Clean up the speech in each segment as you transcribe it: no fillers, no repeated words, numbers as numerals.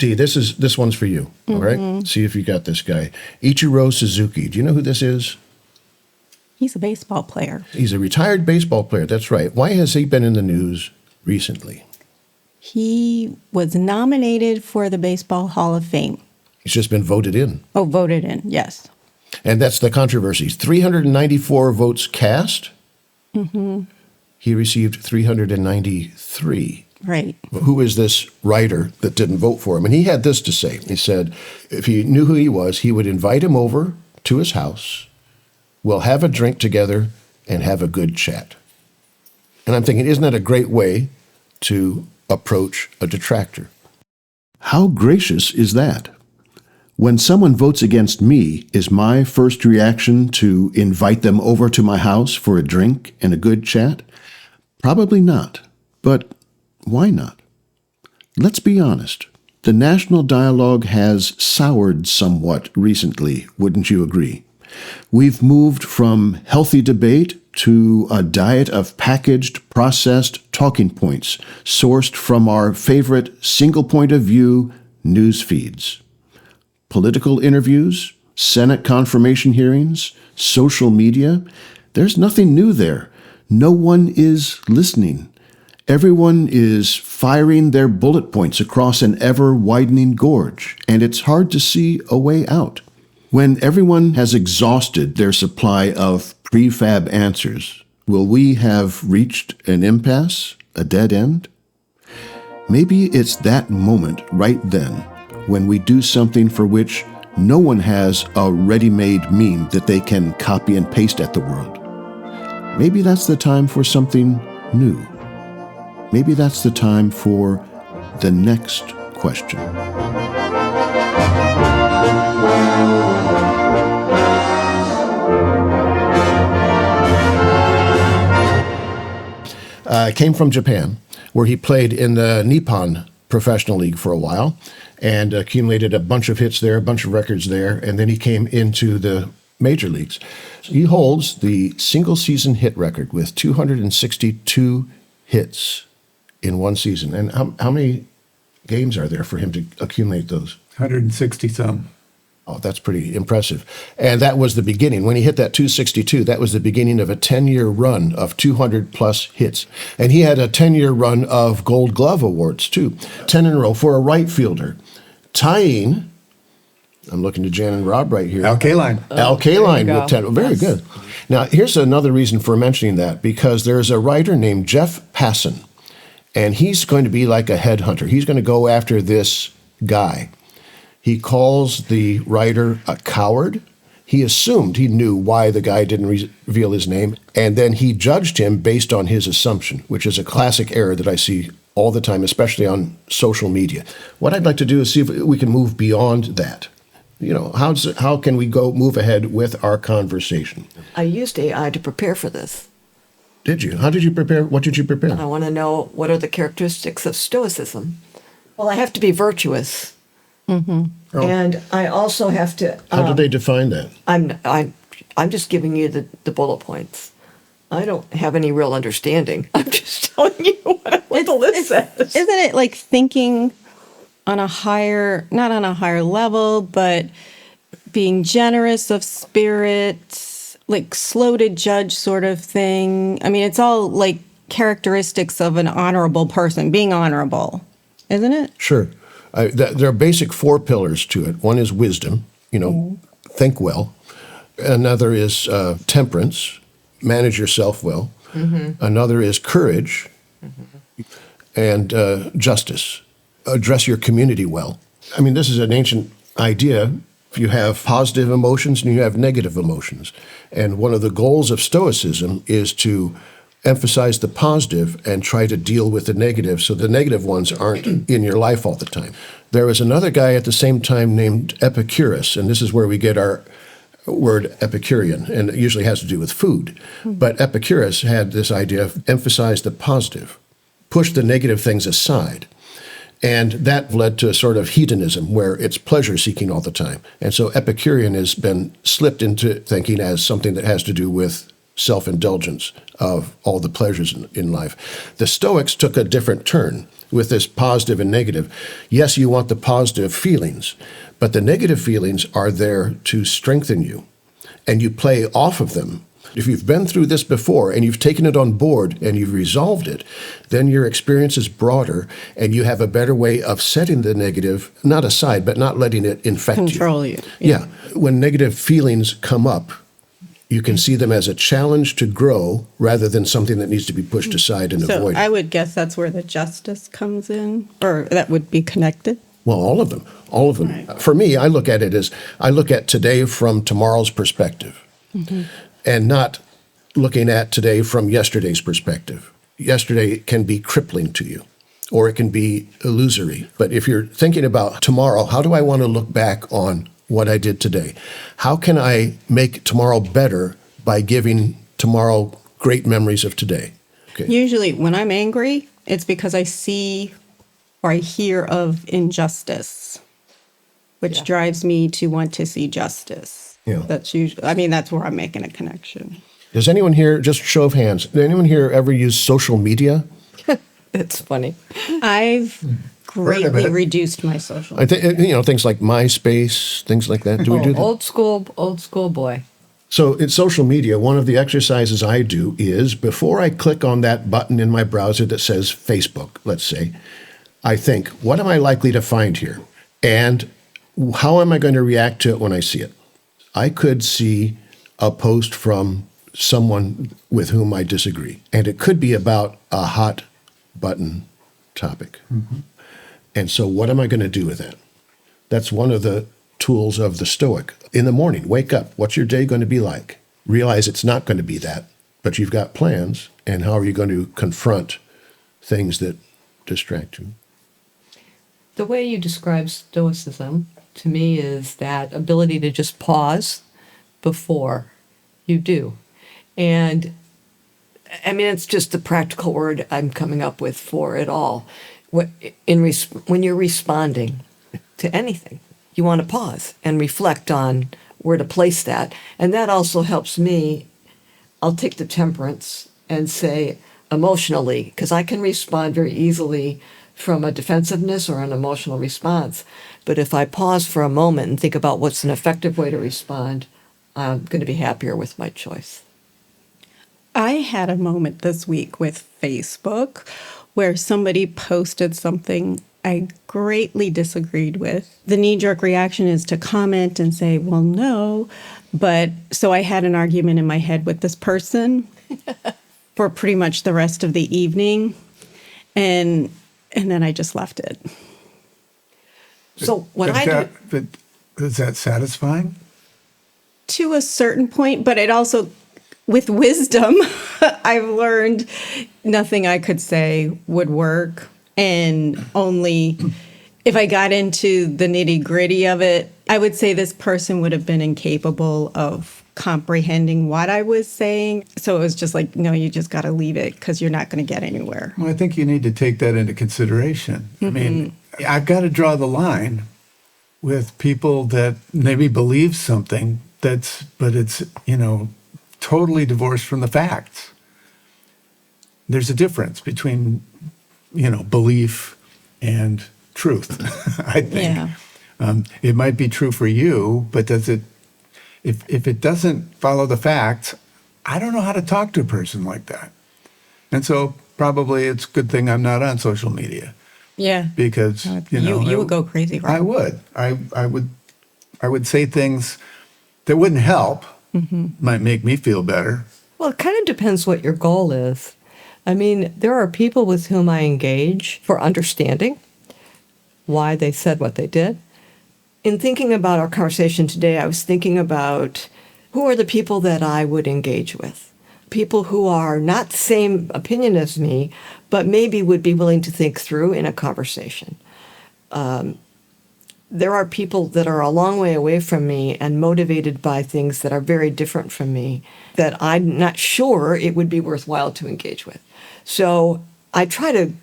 Dee, this one's for you. All right? See if you got this guy. Ichiro Suzuki. Do you know who this is? He's a baseball player. He's a retired baseball player. That's right. Why has he been in the news recently? He was nominated for the Baseball Hall of Fame. He's just been voted in. Oh, voted in, yes. And that's the controversy. 394 votes cast. He received 393. Right. Who is this writer that didn't vote for him? And he had this to say. He said, if he knew who he was, he would invite him over to his house. We'll have a drink together and have a good chat. And I'm thinking, isn't that a great way to approach a detractor? How gracious is that? When someone votes against me, is my first reaction to invite them over to my house for a drink and a good chat? Probably not. But why not? Let's be honest. The national dialogue has soured somewhat recently, wouldn't you agree? We've moved from healthy debate to a diet of packaged, processed talking points sourced from our favorite single point of view news feeds. Political interviews, Senate confirmation hearings, social media, there's nothing new there. No one is listening. Everyone is firing their bullet points across an ever-widening gorge, and it's hard to see a way out. When everyone has exhausted their supply of prefab answers, will we have reached an impasse, a dead end? Maybe it's that moment right then when we do something for which no one has a ready-made meme that they can copy and paste at the world. Maybe that's the time for something new. Maybe that's the time for the next question. Came from Japan, where he played in the Nippon Professional League for a while and accumulated a bunch of hits there, a bunch of records there, and then he came into the major leagues. He holds the single-season hit record with 262 hits in one season. And how many games are there for him to accumulate those? 160-some. Oh, that's pretty impressive. And that was the beginning. When he hit that 262, that was the beginning of a 10-year run of 200-plus hits. And he had a 10-year run of Gold Glove awards, too. 10 in a row for a right fielder. Tying, I'm looking to Jan and Rob right here. Al Kaline. Al Kaline with 10. Very good. Now, here's another reason for mentioning that, because there's a writer named Jeff Passan, and he's going to be like a headhunter. He's going to go after this guy. He calls the writer a coward. He assumed he knew why the guy didn't reveal his name, and then he judged him based on his assumption, which is a classic error that I see all the time, especially on social media. What I'd like to do is see if we can move beyond that. You know, how can we move ahead with our conversation? I used AI to prepare for this. Did you? How did you prepare? What did you prepare? I want to know, what are the characteristics of Stoicism? Well, I have to be virtuous. Mm-hmm. Oh. And I also have to... How do they define that? I'm just giving you the bullet points. I don't have any real understanding. I'm just telling you what the list says. Isn't it like thinking on a higher, not on a higher level, but being generous of spirit, like slow to judge sort of thing? I mean, it's all like characteristics of an honorable person, being honorable, isn't it? Sure. There are basic 4 pillars to it. One is wisdom, think well. Another is temperance, manage yourself well. Mm-hmm. Another is courage and justice, address your community well. I mean, this is an ancient idea. You have positive emotions and you have negative emotions. And one of the goals of Stoicism is to emphasize the positive and try to deal with the negative so the negative ones aren't in your life all the time. There was another guy at the same time named Epicurus, and this is where we get our word Epicurean, and it usually has to do with food. But Epicurus had this idea of emphasize the positive, push the negative things aside. And that led to a sort of hedonism where it's pleasure-seeking all the time. And so Epicurean has been slipped into thinking as something that has to do with self-indulgence of all the pleasures in life. The Stoics took a different turn with this positive and negative. Yes, you want the positive feelings, but the negative feelings are there to strengthen you, and you play off of them. If you've been through this before and you've taken it on board and you've resolved it, then your experience is broader and you have a better way of setting the negative, not aside, but not letting it infect you. Control you. Yeah. When negative feelings come up, you can see them as a challenge to grow rather than something that needs to be pushed aside and So avoided. I would guess that's where the justice comes in, or that would be connected. Well, all of them. All of them. Right. For me, I look at it as I look at today from tomorrow's perspective and not looking at today from yesterday's perspective. Yesterday can be crippling to you or it can be illusory. But if you're thinking about tomorrow, how do I want to look back on what I did today? How can I make tomorrow better by giving tomorrow great memories of today? Okay. Usually when I'm angry, it's because I see or I hear of injustice, which Yeah. drives me to want to see justice. Yeah. That's usually, I mean, that's where I'm making a connection. Does anyone here, just show of hands, did anyone here ever use social media? It's funny. I've greatly reduced my social. I think, things like MySpace, things like that. Do we do that? Old school boy. So in social media, one of the exercises I do is before I click on that button in my browser that says Facebook, let's say, I think, what am I likely to find here? And how am I going to react to it when I see it? I could see a post from someone with whom I disagree, and it could be about a hot button topic. And so what am I going to do with that? That's one of the tools of the Stoic. In the morning, wake up. What's your day going to be like? Realize it's not going to be that, but you've got plans, and how are you going to confront things that distract you? The way you describe Stoicism to me is that ability to just pause before you do. And I mean, it's just the practical word I'm coming up with for it all. When you're responding to anything, you want to pause and reflect on where to place that. And that also helps me. I'll take the temperance and say emotionally, because I can respond very easily from a defensiveness or an emotional response. But if I pause for a moment and think about what's an effective way to respond, I'm going to be happier with my choice. I had a moment this week with Facebook where somebody posted something I greatly disagreed with. The knee-jerk reaction is to comment and say, well, no. But so I had an argument in my head with this person for pretty much the rest of the evening. And then I just left it. So what Is that satisfying? To a certain point, but it also, with wisdom, I've learned nothing I could say would work. And only if I got into the nitty gritty of it, I would say this person would have been incapable of comprehending what I was saying. So it was just like, no, you just got to leave it because you're not going to get anywhere. Well, I think you need to take that into consideration. I mean, I've got to draw the line with people that maybe believe something but it's, totally divorced from the facts. There's a difference between, belief and truth, I think. Yeah. It might be true for you, but if it doesn't follow the facts, I don't know how to talk to a person like that. And so probably it's a good thing I'm not on social media. Yeah. Because, you would go crazy, right? I would. I would say things that wouldn't help, might make me feel better. Well, it kind of depends what your goal is. I mean, there are people with whom I engage for understanding why they said what they did. In thinking about our conversation today, I was thinking about who are the people that I would engage with. People who are not the same opinion as me, but maybe would be willing to think through in a conversation. There are people that are a long way away from me and motivated by things that are very different from me that I'm not sure it would be worthwhile to engage with. So I failed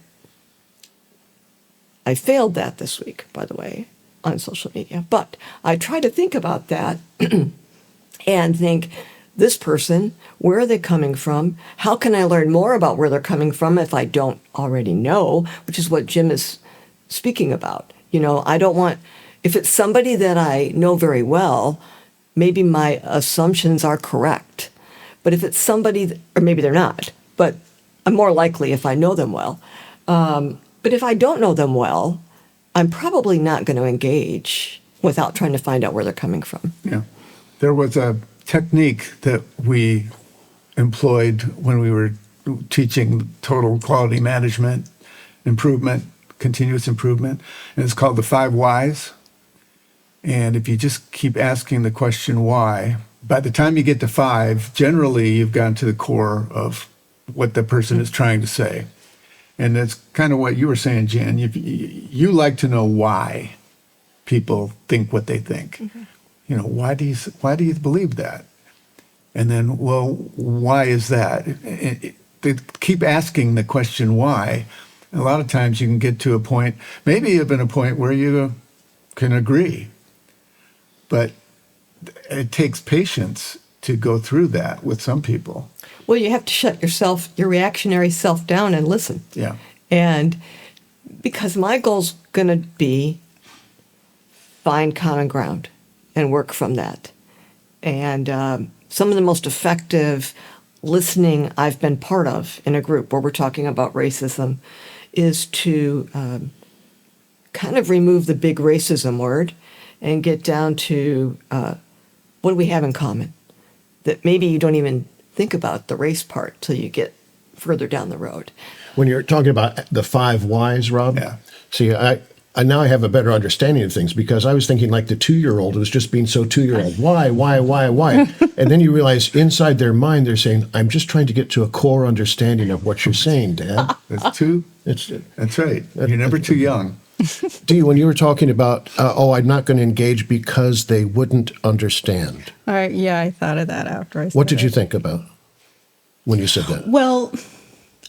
that this week, by the way, on social media, but I try to think about that and think, this person, where are they coming from? How can I learn more about where they're coming from if I don't already know, which is what Jim is speaking about. I don't want, if it's somebody that I know very well, maybe my assumptions are correct. But if it's somebody, or maybe they're not, but I'm more likely if I know them well. But if I don't know them well, I'm probably not going to engage without trying to find out where they're coming from. Yeah. There was a technique that we employed when we were teaching total quality management, improvement, continuous improvement, and it's called the 5 whys. And if you just keep asking the question why, by the time you get to 5, generally you've gotten to the core of what the person is trying to say. And that's kind of what you were saying, Jan. You like to know why people think what they think. Mm-hmm. Why do you believe that? And then, well, why is that? They keep asking the question why. A lot of times you can get to a point, maybe even a point where you can agree. But it takes patience to go through that with some people. Well, you have to shut your reactionary self down and listen. Yeah. And because my goal's going to be find common ground and work from that. And some of the most effective listening I've been part of in a group where we're talking about racism is to kind of remove the big racism word and get down to what do we have in common? That maybe you don't even think about the race part till you get further down the road. When you're talking about the 5 whys, Rob, Yeah. see, I now I have a better understanding of things, because I was thinking like the 2-year-old was just being so 2-year-old. Why? And then you realize inside their mind, they're saying, I'm just trying to get to a core understanding of what you're saying, Dad. That's right. You're never too young. Dee, when you were talking about, I'm not going to engage because they wouldn't understand. Yeah, I thought of that after I said What did you it. think about when you said that? Well,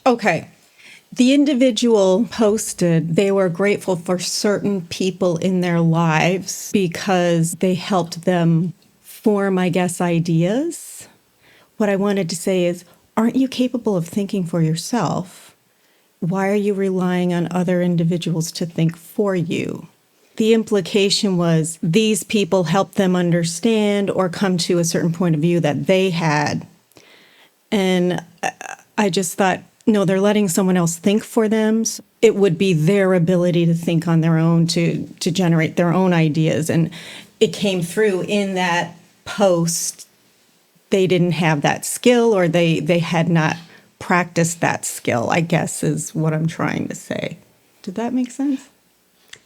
okay. The individual posted they were grateful for certain people in their lives because they helped them form, I guess, ideas. What I wanted to say is, aren't you capable of thinking for yourself? Why are you relying on other individuals to think for you? The implication was these people helped them understand or come to a certain point of view that they had. And I just thought, no, they're letting someone else think for them. It would be their ability to think on their own, to generate their own ideas. And it came through in that post. They didn't have that skill, or they had not practiced that skill, I guess, is what I'm trying to say. Did that make sense?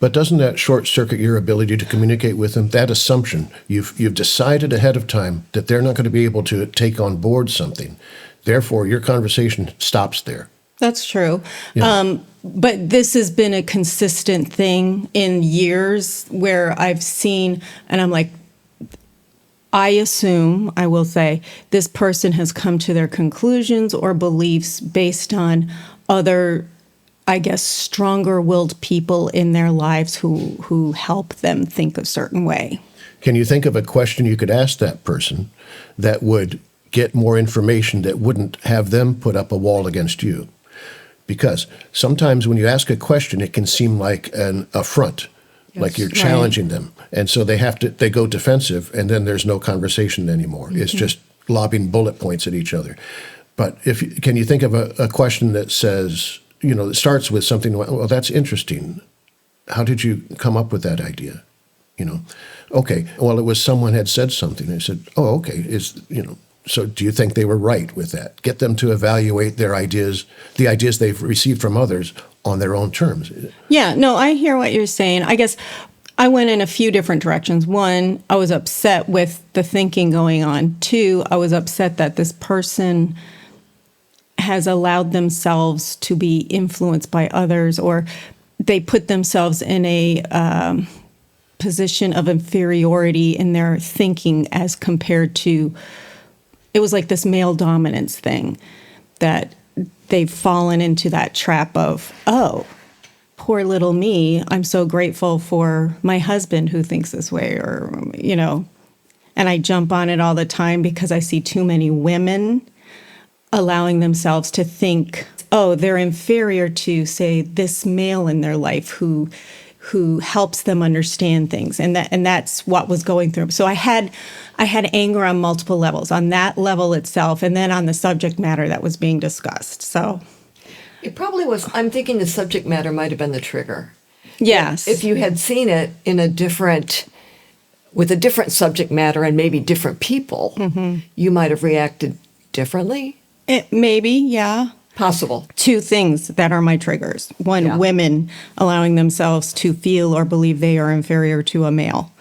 But doesn't that short circuit your ability to communicate with them? That assumption, you've decided ahead of time that they're not going to be able to take on board something. Therefore, your conversation stops there. That's true. Yeah. But this has been a consistent thing in years where I've seen, and I'm like, I assume, I will say, this person has come to their conclusions or beliefs based on other, I guess, stronger-willed people in their lives who help them think a certain way. Can you think of a question you could ask that person that would get more information that wouldn't have them put up a wall against you? Because sometimes when you ask a question, it can seem like an affront, like you're challenging them. And so they go defensive, and then there's no conversation anymore. Mm-hmm. It's just lobbing bullet points at each other. But can you think of a question that says, that starts with something, well, that's interesting. How did you come up with that idea? Okay, well, it was someone had said something. I said, oh, okay, so do you think they were right with that? Get them to evaluate their ideas, the ideas they've received from others, on their own terms. Yeah, no, I hear what you're saying. I guess I went in a few different directions. One, I was upset with the thinking going on. Two, I was upset that this person has allowed themselves to be influenced by others, or they put themselves in a position of inferiority in their thinking as compared to, it was like this male dominance thing, that they've fallen into that trap of, oh, poor little me, I'm so grateful for my husband who thinks this way, or, and I jump on it all the time because I see too many women allowing themselves to think, oh, they're inferior to, say, this male in their life who helps them understand things, and that's what was going through. So I had anger on multiple levels, on that level itself, and then on the subject matter that was being discussed. So It probably was. I'm thinking the subject matter might have been the trigger. yes, If you had seen it in with a different subject matter and maybe different people, you might have reacted differently. maybe, yeah. Possible. Two things that are my triggers. One, Yeah. women allowing themselves to feel or believe they are inferior to a male.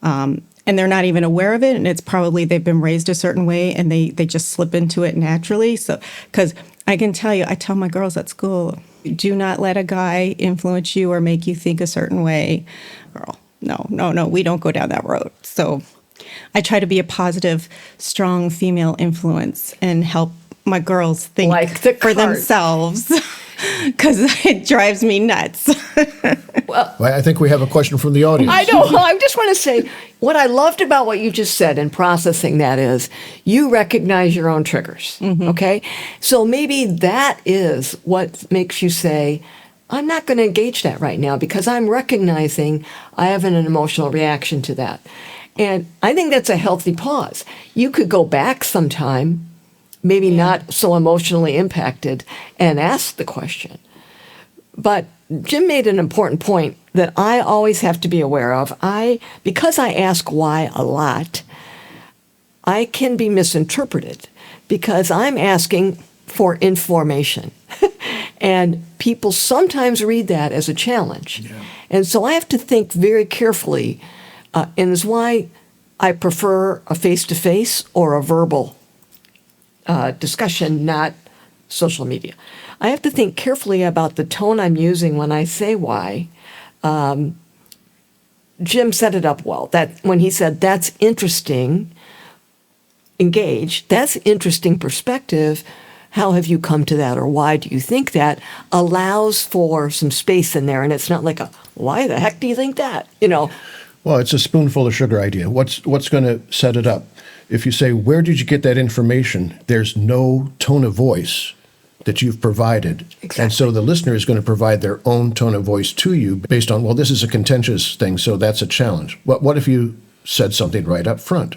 And they're not even aware of it. And it's probably they've been raised a certain way and they just slip into it naturally. So, because I can tell you, I tell my girls at school, do not let a guy influence you or make you think a certain way. Girl, no, we don't go down that road. So I try to be a positive, strong female influence and help my girls think Like the for card. themselves, because it drives me nuts. Well, I think we have a question from the audience. I know. I just want to say what I loved about what you just said in processing that is you recognize your own triggers. Okay. So maybe that is what makes you say, I'm not going to engage that right now because I'm recognizing I have an emotional reaction to that. And I think that's a healthy pause. You could go back sometime, maybe not so emotionally impacted, and ask the question. But Jim made an important point that I always have to be aware of. Because I ask why a lot, I can be misinterpreted because I'm asking for information. And people sometimes read that as a challenge. Yeah. And so I have to think very carefully, and it's why I prefer a face-to-face or a verbal discussion, not social media. I have to think carefully about the tone I'm using when I say why. Jim set it up well. That when he said, that's interesting, engage, that's interesting perspective. How have you come to that, or why do you think that? Allows for some space in there, and it's not like a, why the heck do you think that? Well, it's a spoonful of sugar idea. What's going to set it up? If you say, where did you get that information? There's no tone of voice that you've provided. Exactly. And so the listener is going to provide their own tone of voice to you based on, well, this is a contentious thing, so that's a challenge. What if you said something right up front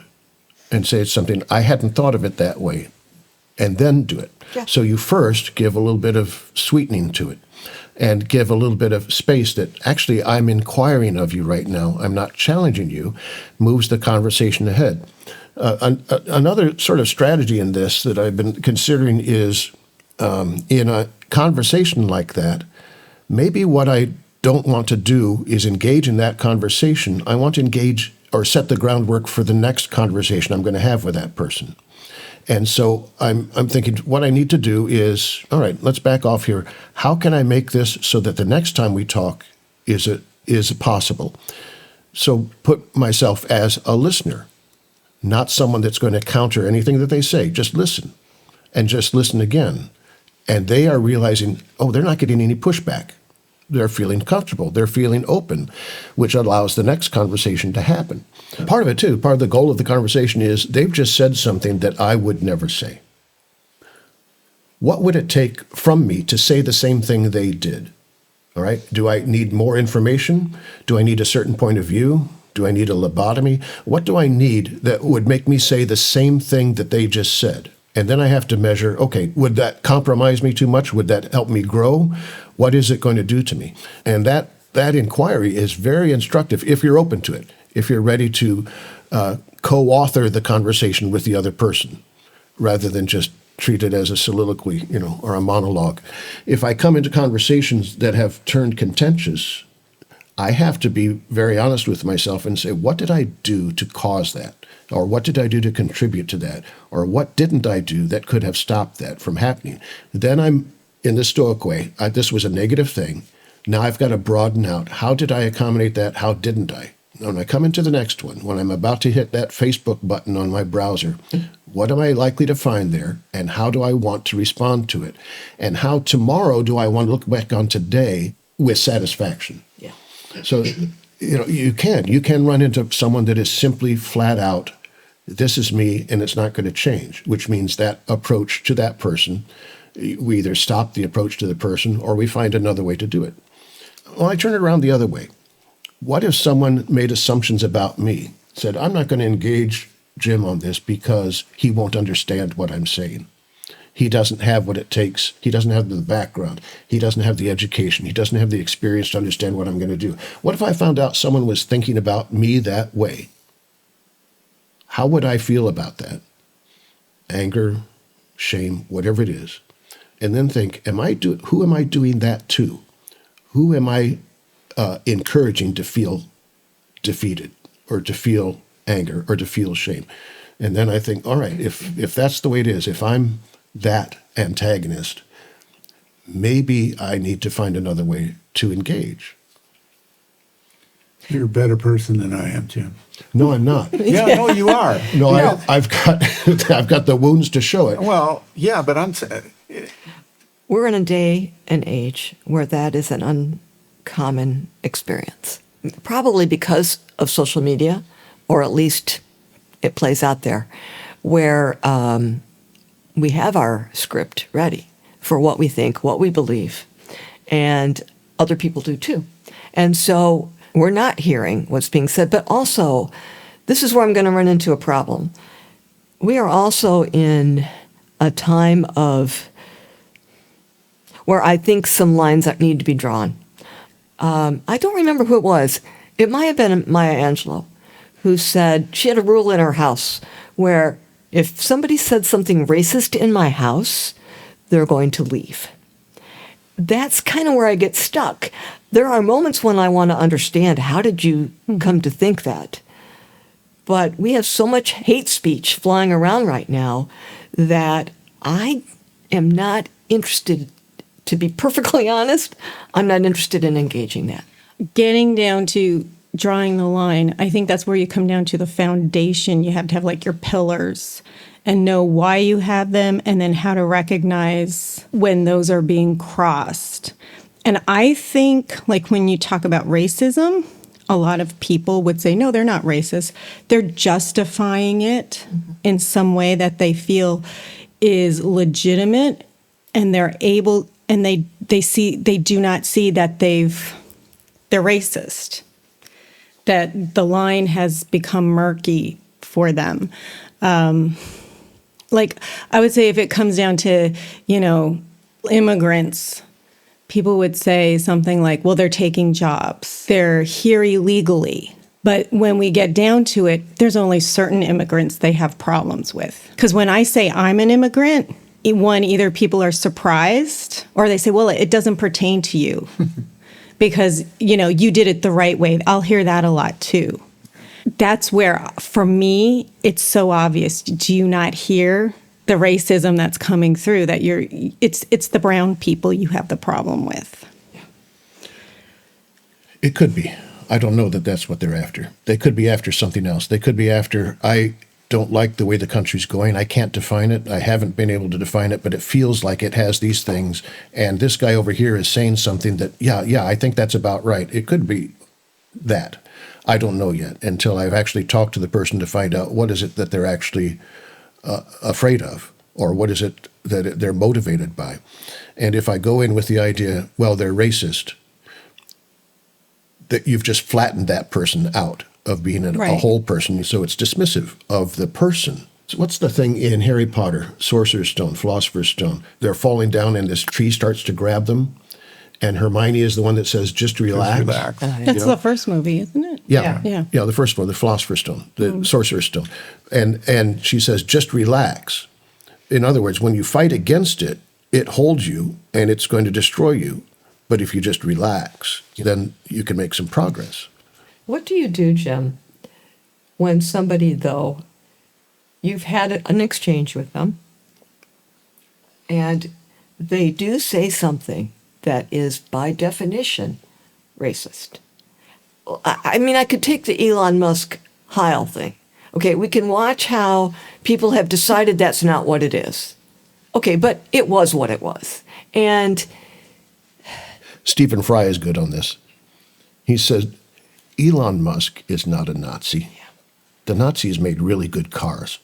and say it's something, I hadn't thought of it that way, and then do it? Yeah. So you first give a little bit of sweetening to it and give a little bit of space that actually I'm inquiring of you right now. I'm not challenging you. Moves the conversation ahead. Another sort of strategy in this that I've been considering is in a conversation like that, maybe what I don't want to do is engage in that conversation. I want to engage or set the groundwork for the next conversation I'm going to have with that person. And so I'm thinking what I need to do is, all right, let's back off here. How can I make this so that the next time we talk is possible? So put myself as a listener, not someone that's going to counter anything that they say. Just listen and just listen again. And they are realizing, oh, they're not getting any pushback. They're feeling comfortable. They're feeling open, which allows the next conversation to happen. Part of it, too, part of the goal of the conversation is they've just said something that I would never say. What would it take from me to say the same thing they did? All right? Do I need more information? Do I need a certain point of view? Do I need a lobotomy? What do I need that would make me say the same thing that they just said? And then I have to measure, okay, would that compromise me too much? Would that help me grow? What is it going to do to me? And that inquiry is very instructive if you're open to it, if you're ready to co-author the conversation with the other person rather than just treat it as a soliloquy, or a monologue. If I come into conversations that have turned contentious, I have to be very honest with myself and say, what did I do to cause that? Or what did I do to contribute to that? Or what didn't I do that could have stopped that from happening? Then I'm in the Stoic way. This was a negative thing. Now I've got to broaden out. How did I accommodate that? How didn't I? When I come into the next one, when I'm about to hit that Facebook button on my browser, what am I likely to find there? And how do I want to respond to it? And how tomorrow do I want to look back on today with satisfaction? Yeah. So, you can run into someone that is simply flat out This is me, and it's not going to change, which means that approach to that person, we either stop the approach to the person or we find another way to do it. Well, I turn it around the other way. What if someone made assumptions about me, said, I'm not going to engage Jim on this because he won't understand what I'm saying. He doesn't have what it takes. He doesn't have the background. He doesn't have the education. He doesn't have the experience to understand what I'm going to do. What if I found out someone was thinking about me that way? How would I feel about that? Anger, shame, whatever it is. And then think, who am I doing that to? Who am I encouraging to feel defeated or to feel anger or to feel shame? And then I think, all right, if that's the way it is, if I'm that antagonist, maybe I need to find another way to engage. You're a better person than I am, Jim. No, I'm not. Yeah, no, you are. No, I've got the wounds to show it. Well, yeah, but We're in a day and age where that is an uncommon experience. Probably because of social media, or at least it plays out there, where we have our script ready for what we think, what we believe, and other people do too. And so we're not hearing what's being said, but also, this is where I'm going to run into a problem. We are also in a time of where I think some lines that need to be drawn. I don't remember who it was. It might have been Maya Angelou, who said she had a rule in her house where if somebody said something racist in my house, they're going to leave. That's kind of where I get stuck. There are moments when I want to understand, how did you come to think that? But we have so much hate speech flying around right now that I am not interested, to be perfectly honest, I'm not interested in engaging that. Getting down to drawing the line, I think that's where you come down to the foundation. You have to have like your pillars and know why you have them, and then how to recognize when those are being crossed. And I think, like, when you talk about racism, a lot of people would say, no, they're not racist. They're justifying it in some way that they feel is legitimate, and they're able, and they do not see that they're racist, that the line has become murky for them. Like, I would say if it comes down to, immigrants, people would say something like, well, they're taking jobs. They're here illegally. But when we get down to it, there's only certain immigrants they have problems with. Because when I say I'm an immigrant, either people are surprised or they say, well, it doesn't pertain to you because, you did it the right way. I'll hear that a lot too. That's where, for me, it's so obvious. Do you not hear the racism that's coming through, that it's the brown people you have the problem with? It could be. I don't know that that's what they're after. They could be after something else. They could be after, I don't like the way the country's going. I can't define it. I haven't been able to define it, but it feels like it has these things. And this guy over here is saying something that, yeah, I think that's about right. It could be that. I don't know yet until I've actually talked to the person to find out what is it that they're actually afraid of, or what is it that they're motivated by. And if I go in with the idea, well, they're racist, that you've just flattened that person out of being a whole person, so it's dismissive of the person. So what's the thing in Harry Potter, Sorcerer's Stone, Philosopher's Stone? They're falling down and this tree starts to grab them, and Hermione is the one that says, just relax. Just relax. That's the first movie, isn't it? Yeah, Yeah. the first one, the Philosopher's Stone, the Sorcerer's Stone. And she says, just relax. In other words, when you fight against it, it holds you and it's going to destroy you. But if you just relax, then you can make some progress. What do you do, Jim, when somebody, though, you've had an exchange with them, and they do say something that is, by definition, racist? I mean, I could take the Elon Musk Heil thing. Okay, we can watch how people have decided that's not what it is. Okay, but it was what it was. And Stephen Fry is good on this. He says, Elon Musk is not a Nazi. the Nazis made really good cars.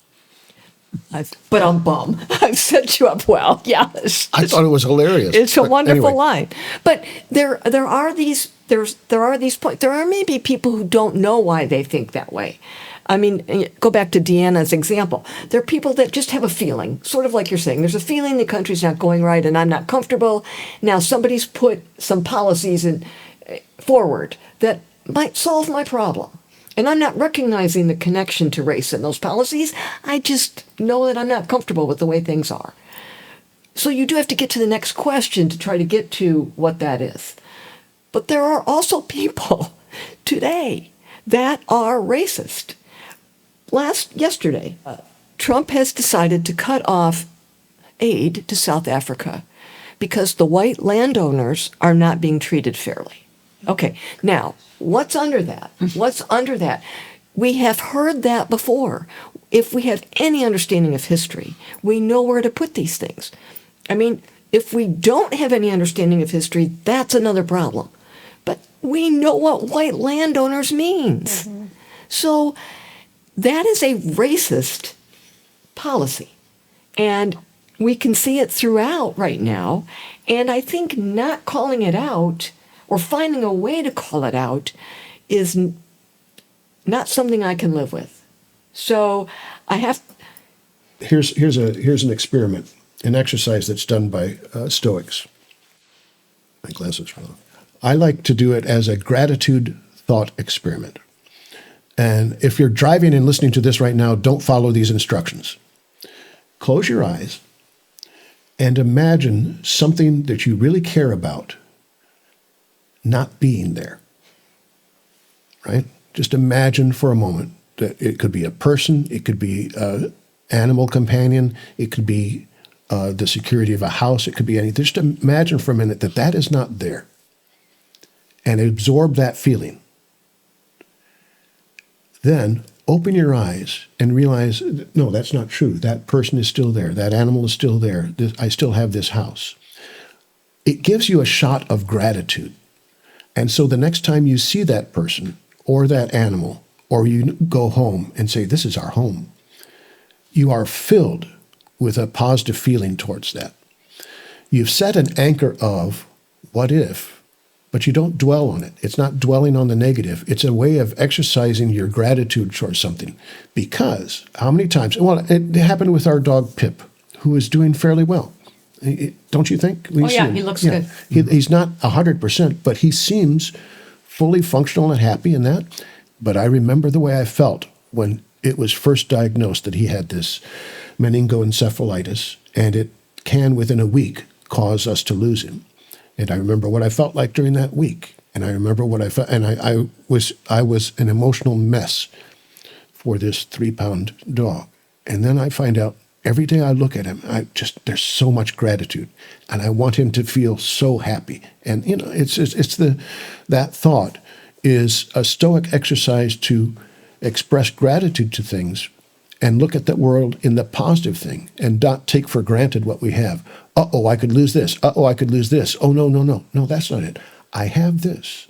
But I'm bum. I've set you up well. Yeah, I thought it was hilarious. it's a But wonderful anyway, line. But there are these points. There are maybe people who don't know why they think that way. I mean, go back to Deanna's example. There are people that just have a feeling, sort of like you're saying. There's a feeling the country's not going right, and I'm not comfortable. Now somebody's put some policies forward that might solve my problem. And I'm not recognizing the connection to race in those policies. I just know that I'm not comfortable with the way things are. So you do have to get to the next question to try to get to what that is. But there are also people today that are racist. Yesterday, Trump has decided to cut off aid to South Africa because the white landowners are not being treated fairly. Okay, now, what's under that? What's under that? We have heard that before. If we have any understanding of history, we know where to put these things. I mean, if we don't have any understanding of history, that's another problem. But we know what white landowners means. Mm-hmm. So that is a racist policy. And we can see it throughout right now. And I think not calling it out or finding a way to call it out is not something I can live with. So I have. here's an experiment, an exercise that's done by Stoics. My glasses are off. I like to do it as a gratitude thought experiment. And if you're driving and listening to this right now, don't follow these instructions. Close your eyes and imagine something that you really care about not being there, right? Just imagine for a moment that it could be a person, it could be an animal companion, it could be the security of a house, it could be anything. Just imagine for a minute that that is not there and absorb that feeling. Then open your eyes and realize, no, that's not true. That person is still there. That animal is still there. I still have this house. It gives you a shot of gratitude. And so the next time you see that person or that animal, or you go home and say, this is our home, you are filled with a positive feeling towards that. You've set an anchor of what if, but you don't dwell on it. It's not dwelling on the negative. It's a way of exercising your gratitude towards something. Because how many times, well, it happened with our dog Pip, who is doing fairly well. Don't you think? Oh, yeah, he looks good. He's not 100%, but he seems fully functional and happy in that. But I remember the way I felt when it was first diagnosed that he had this meningoencephalitis, and it can, within a week, cause us to lose him. And I remember what I felt like during that week. And I remember what I felt, and I was an emotional mess for this 3-pound dog. And then I find out, every day I look at him, there's so much gratitude, and I want him to feel so happy. And that thought is a Stoic exercise to express gratitude to things and look at the world in the positive thing and not take for granted what we have. Uh-oh, I could lose this. Uh-oh, I could lose this. Oh, no, that's not it. I have this.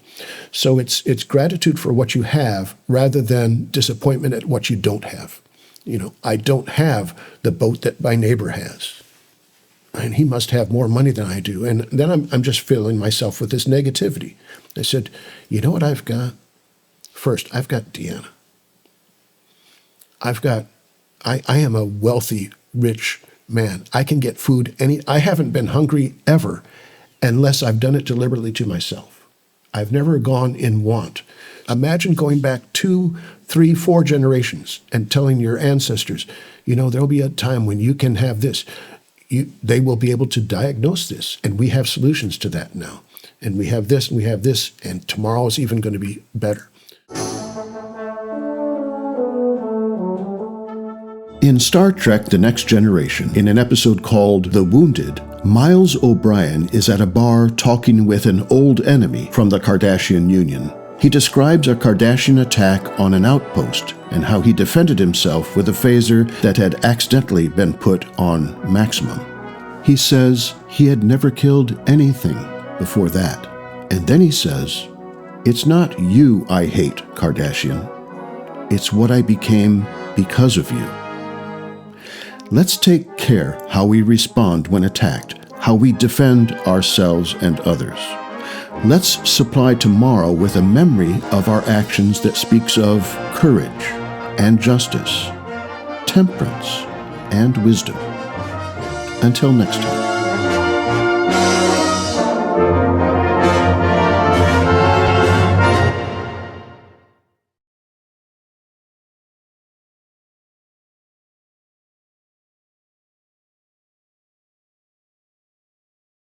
So it's gratitude for what you have rather than disappointment at what you don't have. I don't have the boat that my neighbor has, and he must have more money than I do. And then I'm just filling myself with this negativity. I said, you know what I've got? First, I've got Deanna. I am a wealthy, rich man. I can get food I haven't been hungry ever unless I've done it deliberately to myself. I've never gone in want. Imagine going back 2, 3, 4 generations and telling your ancestors, there'll be a time when you can have this. They will be able to diagnose this, and we have solutions to that now. And we have this, and we have this, and tomorrow is even going to be better. In Star Trek The Next Generation, in an episode called The Wounded, Miles O'Brien is at a bar talking with an old enemy from the Kardashian Union. He describes a Kardashian attack on an outpost and how he defended himself with a phaser that had accidentally been put on maximum. He says he had never killed anything before that. And then he says, "It's not you I hate, Kardashian. It's what I became because of you. Let's take care how we respond when attacked, how we defend ourselves and others. Let's supply tomorrow with a memory of our actions that speaks of courage and justice, temperance and wisdom. Until next time.